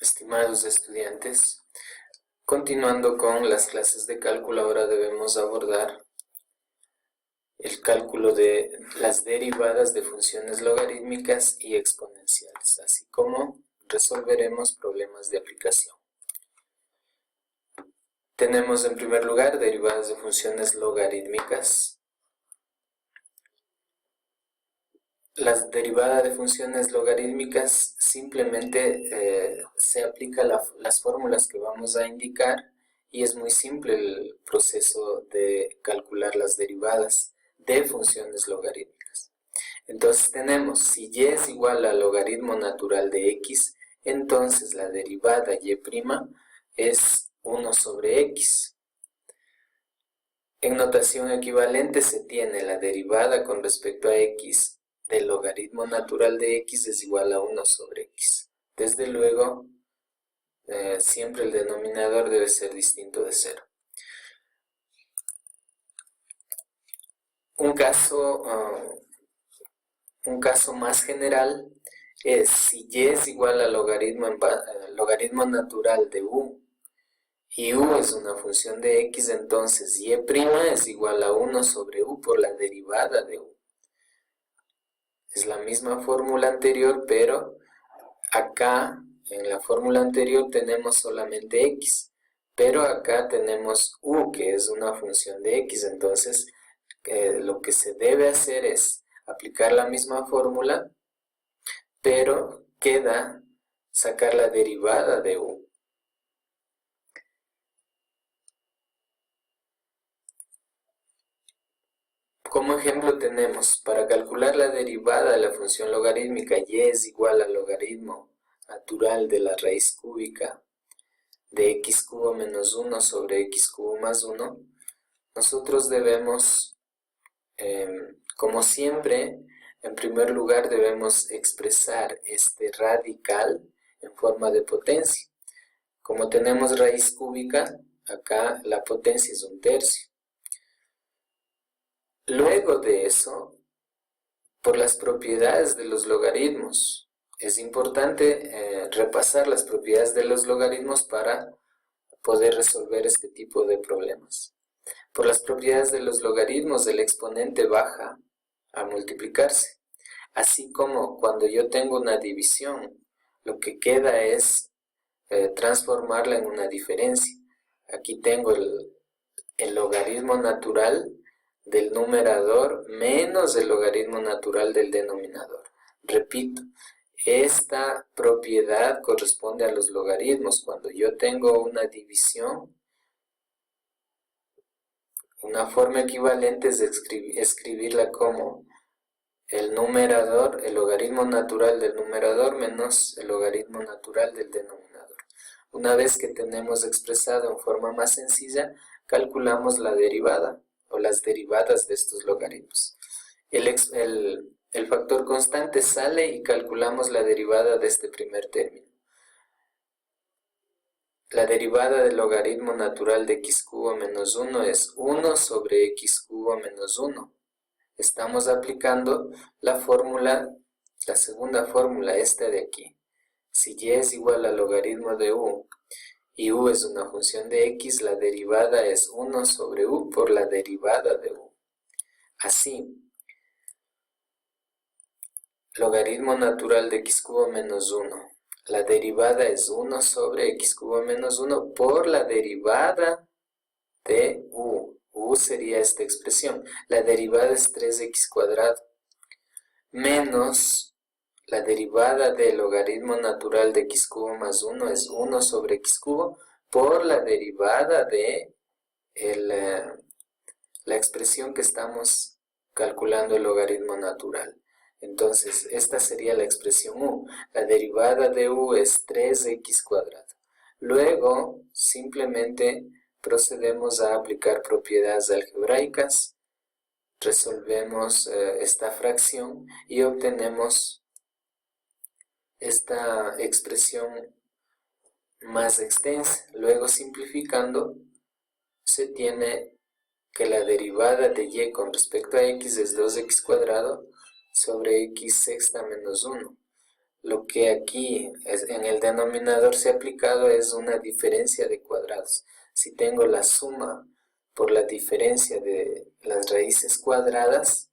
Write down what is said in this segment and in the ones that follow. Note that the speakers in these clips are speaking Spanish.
Estimados estudiantes, continuando con las clases de cálculo, ahora debemos abordar el cálculo de las derivadas de funciones logarítmicas y exponenciales, así como resolveremos problemas de aplicación. Tenemos en primer lugar derivadas de funciones logarítmicas. La derivada de funciones logarítmicas simplemente se aplica las fórmulas que vamos a indicar y es muy simple el proceso de calcular las derivadas de funciones logarítmicas. Entonces tenemos, si y es igual al logaritmo natural de x, entonces la derivada y' es 1 sobre x. En notación equivalente se tiene la derivada con respecto a x del logaritmo natural de x es igual a 1 sobre x. Desde luego, siempre el denominador debe ser distinto de 0. Un caso más general es si y es igual al logaritmo natural de u y u es una función de x, entonces y' es igual a 1 sobre u por la derivada de u. Es la misma fórmula anterior, pero acá en la fórmula anterior tenemos solamente x, pero acá tenemos u, que es una función de x, entonces lo que se debe hacer es aplicar la misma fórmula, pero queda sacar la derivada de u. Como ejemplo tenemos, para calcular la derivada de la función logarítmica y es igual al logaritmo natural de la raíz cúbica de x cubo menos 1 sobre x cubo más 1, nosotros debemos, como siempre, en primer lugar debemos expresar este radical en forma de potencia. Como tenemos raíz cúbica, acá la potencia es 1/3. Luego de eso, por las propiedades de los logaritmos, es importante repasar las propiedades de los logaritmos para poder resolver este tipo de problemas. Por las propiedades de los logaritmos, el exponente baja al multiplicarse. Así como cuando yo tengo una división, lo que queda es transformarla en una diferencia. Aquí tengo el logaritmo natural del numerador menos el logaritmo natural del denominador. Repito, esta propiedad corresponde a los logaritmos. Cuando yo tengo una división, una forma equivalente es escribirla como el numerador, el logaritmo natural del numerador menos el logaritmo natural del denominador. Una vez que tenemos expresado en forma más sencilla, calculamos la derivada o las derivadas de estos logaritmos. El factor constante sale y calculamos la derivada de este primer término. La derivada del logaritmo natural de x cubo menos 1 es 1 sobre x cubo menos 1. Estamos aplicando la fórmula, la segunda fórmula, esta de aquí. Si y es igual al logaritmo de u y u es una función de x, la derivada es 1 sobre u por la derivada de u. Así, logaritmo natural de x cubo menos 1. La derivada es 1 sobre x cubo menos 1 por la derivada de u. U sería esta expresión. La derivada es 3x cuadrado menos la derivada del logaritmo natural de x cubo más 1 es 1 sobre x cubo por la derivada de la expresión que estamos calculando el logaritmo natural. Entonces, esta sería la expresión u. La derivada de u es 3x cuadrado. Luego, simplemente procedemos a aplicar propiedades algebraicas, resolvemos esta fracción y obtenemos esta expresión más extensa. Luego, simplificando, se tiene que la derivada de y con respecto a x es 2x cuadrado sobre x sexta menos 1. lo que aquí en el denominador se ha aplicado es una diferencia de cuadrados. Si tengo la suma por la diferencia de las raíces cuadradas,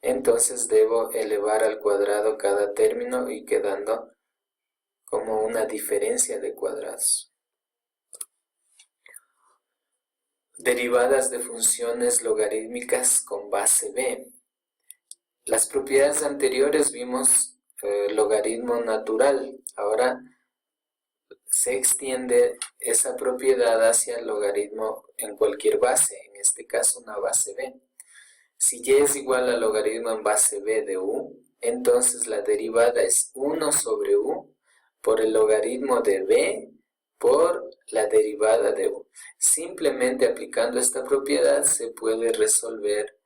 entonces debo elevar al cuadrado cada término y quedando como una diferencia de cuadrados. Derivadas de funciones logarítmicas con base b. Las propiedades anteriores vimos logaritmo natural. Ahora se extiende esa propiedad hacia el logaritmo en cualquier base, en este caso una base b. Si y es igual al logaritmo en base b de u, entonces la derivada es 1 sobre u por el logaritmo de b por la derivada de u. Simplemente aplicando esta propiedad se puede resolver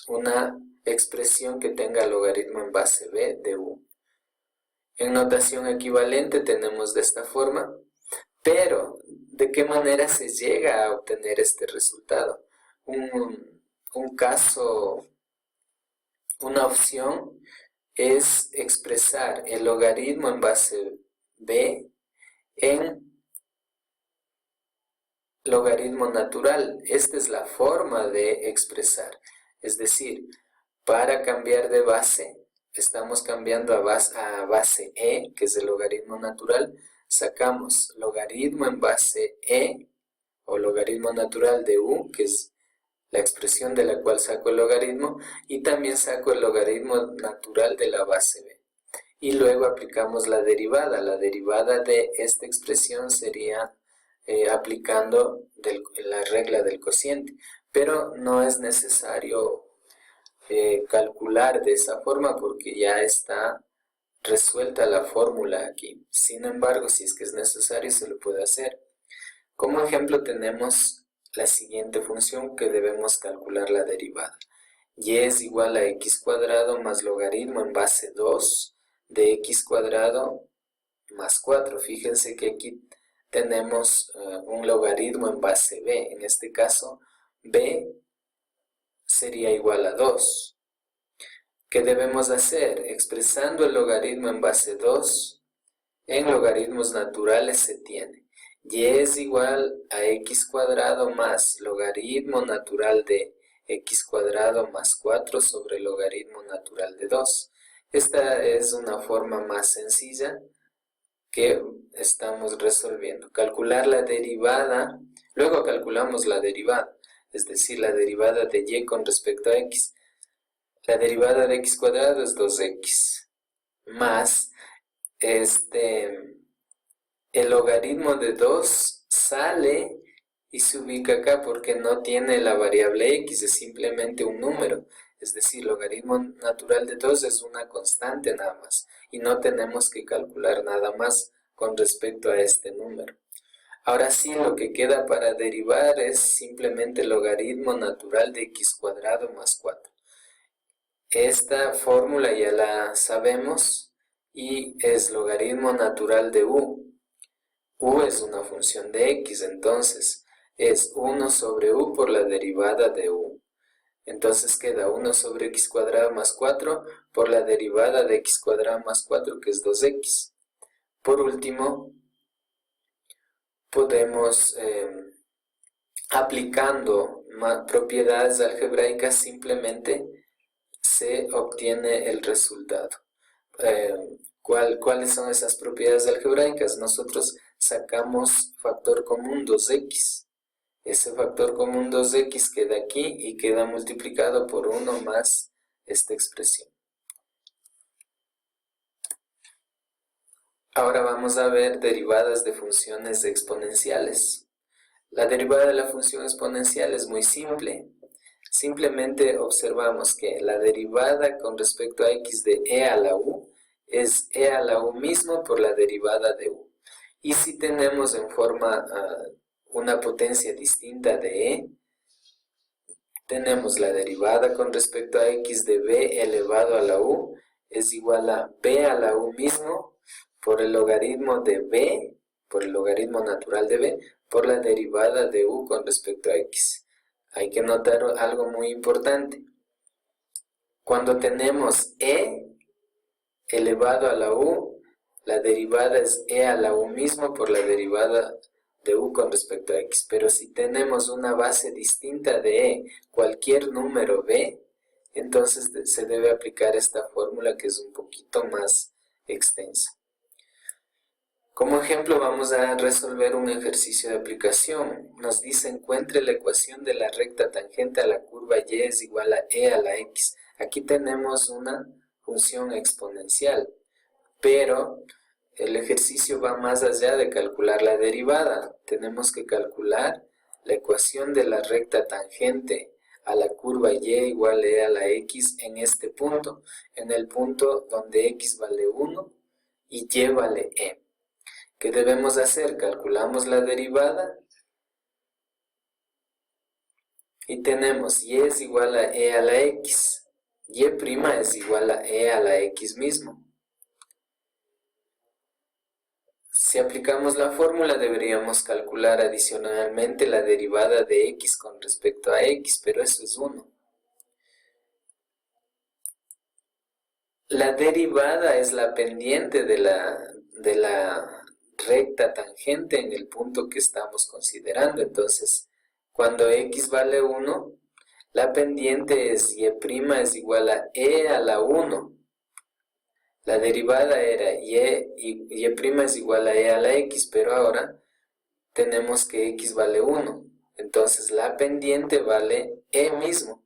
una expresión que tenga logaritmo en base b de u. En notación equivalente tenemos de esta forma, pero ¿de qué manera se llega a obtener este resultado? Una opción es expresar el logaritmo en base b en logaritmo natural. Esta es la forma de expresar. Es decir, para cambiar de base, estamos cambiando a base e, que es el logaritmo natural, sacamos logaritmo en base e, o logaritmo natural de u, que es la expresión de la cual saco el logaritmo, y también saco el logaritmo natural de la base b. Y luego aplicamos la derivada. La derivada de esta expresión sería aplicando la regla del cociente, pero no es necesario calcular de esa forma porque ya está resuelta la fórmula aquí. Sin embargo, si es que es necesario, se lo puede hacer. Como ejemplo tenemos la siguiente función que debemos calcular la derivada. Y es igual a x cuadrado más logaritmo en base 2 de x cuadrado más 4. Fíjense que aquí tenemos un logaritmo en base b. En este caso, b sería igual a 2. ¿Qué debemos hacer? Expresando el logaritmo en base 2, en logaritmos naturales se tiene y es igual a x cuadrado más logaritmo natural de x cuadrado más 4 sobre logaritmo natural de 2. Esta es una forma más sencilla que estamos resolviendo. Calcular la derivada, luego calculamos la derivada, es decir, la derivada de y con respecto a x. La derivada de x cuadrado es 2x, más el logaritmo de 2 sale y se ubica acá porque no tiene la variable x, es simplemente un número. Es decir, logaritmo natural de 2 es una constante nada más y no tenemos que calcular nada más con respecto a este número. Ahora sí, lo que queda para derivar es simplemente el logaritmo natural de x cuadrado más 4. Esta fórmula ya la sabemos y es logaritmo natural de u. U es una función de x, entonces es 1 sobre u por la derivada de u. Entonces queda 1 sobre x cuadrado más 4 por la derivada de x cuadrado más 4, que es 2x. Por último, podemos, aplicando propiedades algebraicas, simplemente se obtiene el resultado. ¿Cuáles son esas propiedades algebraicas? Nosotros sacamos factor común 2x. Ese factor común 2x queda aquí y queda multiplicado por 1 más esta expresión. Ahora vamos a ver derivadas de funciones exponenciales. La derivada de la función exponencial es muy simple. Simplemente observamos que la derivada con respecto a x de e a la u es e a la u mismo por la derivada de u. Y si tenemos en forma una potencia distinta de e, tenemos la derivada con respecto a x de b elevado a la u es igual a b a la u mismo por el logaritmo de b, por el logaritmo natural de b, por la derivada de u con respecto a x. Hay que notar algo muy importante. Cuando tenemos e, elevado a la u, la derivada es e a la u mismo por la derivada de u con respecto a x. Pero si tenemos una base distinta de e, cualquier número b, entonces se debe aplicar esta fórmula que es un poquito más extensa. Como ejemplo vamos a resolver un ejercicio de aplicación. Nos dice encuentre la ecuación de la recta tangente a la curva y es igual a e a la x. Aquí tenemos una función exponencial, pero el ejercicio va más allá de calcular la derivada. Tenemos que calcular la ecuación de la recta tangente a la curva y igual a e a la x en este punto, en el punto donde x vale 1 y y vale e. ¿Qué debemos hacer? Calculamos la derivada y tenemos y es igual a e a la x, y' es igual a e a la x mismo. Si aplicamos la fórmula deberíamos calcular adicionalmente la derivada de x con respecto a x, pero eso es 1. La derivada es la pendiente de la recta tangente en el punto que estamos considerando. Entonces, cuando x vale 1, la pendiente es y' es igual a e a la 1. La derivada era y' es igual a e a la x, pero ahora tenemos que x vale 1. Entonces la pendiente vale e mismo.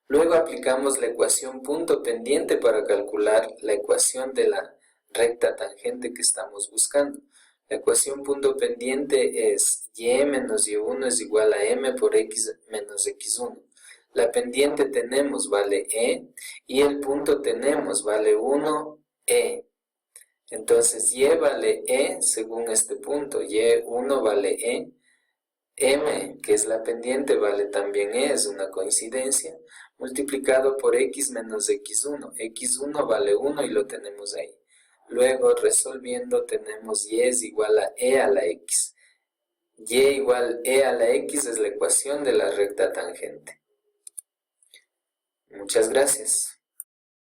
Luego aplicamos la ecuación punto pendiente para calcular la ecuación de la recta tangente que estamos buscando. La ecuación punto pendiente es y menos y1 es igual a m por x menos x1. La pendiente tenemos vale e y el punto tenemos vale 1 e. Entonces y vale e según este punto, y1 vale e. M, que es la pendiente, vale también e, es una coincidencia, multiplicado por x menos x1. x1 vale 1 y lo tenemos ahí. Luego, resolviendo, tenemos y es igual a e a la x. Y igual e a la x es la ecuación de la recta tangente. Muchas gracias.